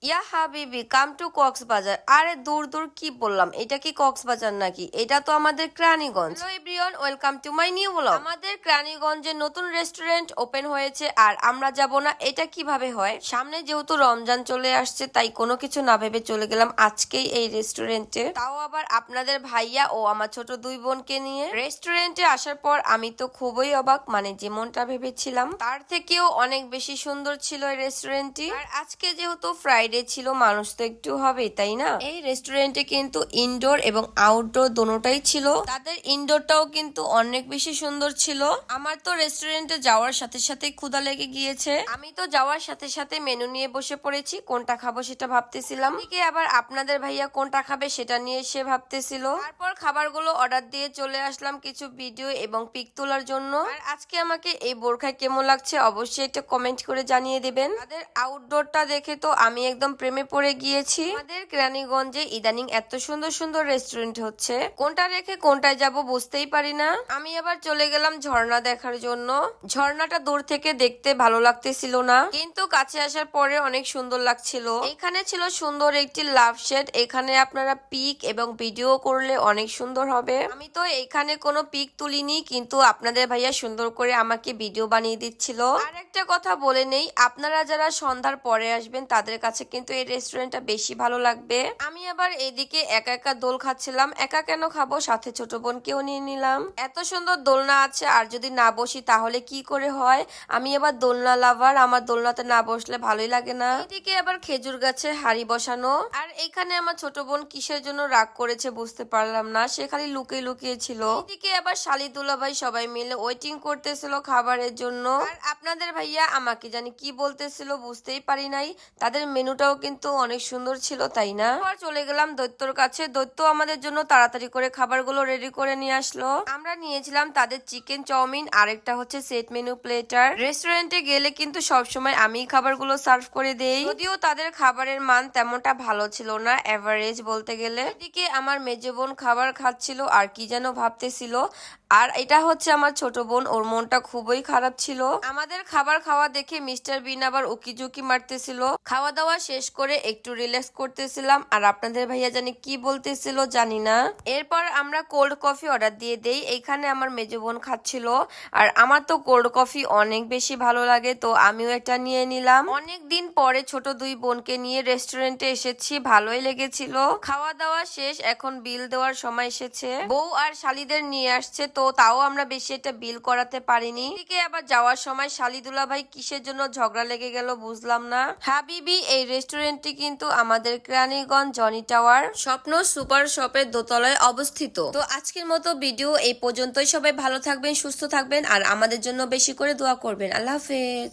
ইয়া হাবিবি come to Cox's Bazar. আরে দূর দূর কি বললাম, এটা কি কক্সবাজার নাকি? এটা তো আমাদের Keraniganj. Hello everyone, welcome to my new blog. আমাদের কেরানীগঞ্জে নতুন রেস্টুরেন্ট ওপেন হয়েছে আর আমরা যাব না, এটা কিভাবে হয়? সামনে যেহেতু রমজান চলে আসছে তাই কোনো কিছু না ভেবে চলে গেলাম আজকেই এই রেস্টুরেন্টে, তাও আবার আপনাদের ভাইয়া ও আমার ছোট দুই বোনকে নিয়ে। রেস্টুরেন্টে আসার পর আমি তো খুবই অবাক, মানে যেমনটা ভেবেছিলাম তার থেকেও অনেক বেশি সুন্দর ছিল এই রেস্টুরেন্টটি। আর আজকে যেহেতু ফ্রাইডে ছিল, মানুষ তো একটু হবে তাই না? এই রেস্টুরেন্টে কিন্তু ইনডোর এবং আউটডোর দোনোটাই ছিল। তাদের ইনডোরটাও কিন্তু অনেক বেশি সুন্দর ছিল। আমার তো রেস্টুরেন্টে যাওয়ার সাথে সাথে ক্ষুধা লেগে গিয়েছে। আমি তো যাওয়ার সাথে সাথে মেনু নিয়ে বসে পড়েছি, কোনটা খাবো সেটা ভাবতেছিলাম। এদিকে আবার আপনাদের ভাইয়া কোনটা খাবে সেটা নিয়ে সে ভাবতেছিল। তারপর খাবারগুলো অর্ডার দিয়ে চলে আসলাম কিছু ভিডিও এবং পিক তোলার জন্য। আর আজকে আমাকে এই বোরখায় কেমন লাগছে অবশ্যই একটা কমেন্ট করে জানিয়ে দিবেন। তাদের আউটডোরটা দেখে তো আমি একদম প্রেমে পড়ে গিয়েছি। আমাদের কেরানীগঞ্জে ইদানিং এত সুন্দর সুন্দর রেস্টুরেন্ট হচ্ছে, কোনটা রেখে কোনটায় যাব বুঝতেই পারি না। আমি আবার চলে গেলাম ঝর্ণা দেখার জন্য। ঝর্ণাটা দূর থেকে দেখতে ভালো লাগতেছিল না, কিন্তু কাছে আসার পরে অনেক সুন্দর লাগছিল। এখানে ছিল সুন্দর একটি লাভ শেড, এখানে আপনারা পিক এবং ভিডিও করলে অনেক সুন্দর হবে। আমি তো এখানে কোনো পিক তুলিনি, কিন্তু আপনাদের ভাইয়া সুন্দর করে আমাকে ভিডিও বানিয়ে দিচ্ছিল। আর একটা কথা বলে নেই, আপনারা যারা সন্ধ্যার পরে আসবেন তাদের কাছে কিন্তু এই রেস্টুরেন্টটা বেশি ভালো লাগবে। আমি আবার এদিকে একা একা দোল খাচ্ছিলাম। একা কেন খাবো, সাথে ছোট বোনকেও নিয়ে নিলাম। এত সুন্দর দোলনা আছে আর যদি না বসি তাহলে কি করে হয়? আমি আবার দোলনা লাভার, আমার দোলনাতে না বসলে ভালোই লাগে না। এদিকে আবার খেজুর গাছে হাড়ি বসানো। আর এখানে আমার ছোট বোন কিসের জন্য রাগ করেছে বুঝতে পারলাম না, সে খালি লুকিয়ে লুকিয়ে ছিল। এদিকে আবার শালি দুলাভাই সবাই মিলে ওয়েটিং করতেছিল খাবারের জন্য। আর আপনাদের ভাইয়া আমাকে জানি কি বলতেছিল বুঝতেই পারি নাই। তাদের মেনুটাও কিন্তু অনেক সুন্দর ছিল তাই না? চলে গেলাম দৈত্যর কাছে। দৈত্য আমাদের জন্য তাড়াতাড়ি করে খাবারগুলো রেডি করে নিয়ে আসলো। আমরা নিয়েছিলাম তাদের চিকেন চাউমিন, আরেকটা হচ্ছে সেট মেনু প্লেটার। রেস্টুরেন্টে গেলে কিন্তু সবসময় আমি খাবারগুলো সার্ভ করে দেই, যদিও তাদের খাবারের মান তেমনটা ভালো ছিল না, এভারেজ বলতে গেলে। এদিকে আমার মেজো বোন খাবার খাচ্ছিল আর কি যেন ভাবতেছিল। আর এটা হচ্ছে আমার ছোট বোন, ওর মনটা খুবই খারাপ ছিল। আমাদের খাবার খাওয়া দেখে মিস্টার বিন আবার উকিঝুঁকি মারতেছিল। খাওয়া দাওয়া শেষ করে একটু রিল্যাক্স করতেছিলাম, আর আপনাদের ভাইয়া জানি কি বলতেছিল জানি না। এরপর আমরা কোল্ড কফি অর্ডার দিয়ে দেই। এইখানে আমার মেজো বোন খাচ্ছিল, আর আমার তো কোল্ড কফি অনেক বেশি ভালো লাগে, তো আমিও এটা নিয়ে নিলাম। অনেক দিন পরে ছোট দুই বোনকে নিয়ে রেস্টুরেন্টে এসেছি, ভালোই লেগেছিল। খাওয়া দাওয়া শেষ, এখন বিল দেওয়ার সময় এসেছে। বউ আর শালিদের নিয়ে আসছে, তো তাও আমরা বেশি একটা বিল করাতে পারিনি। এদিকে আবার যাওয়ার সময় শালি দুলাভাই কিসের জন্য ঝগড়া লেগে গেল বুঝলাম না। হাবিবি এই রেস্টুরেন্টটি কিন্তু আমাদের কেরানীগঞ্জ জনি টাওয়ার স্বপ্ন সুপার শপের দোতলায় অবস্থিত। তো আজকের মতো ভিডিও এই পর্যন্তই। সবাই ভালো থাকবেন, সুস্থ থাকবেন, আর আমাদের জন্য বেশি করে দোয়া করবেন। আল্লাহ হাফেজ।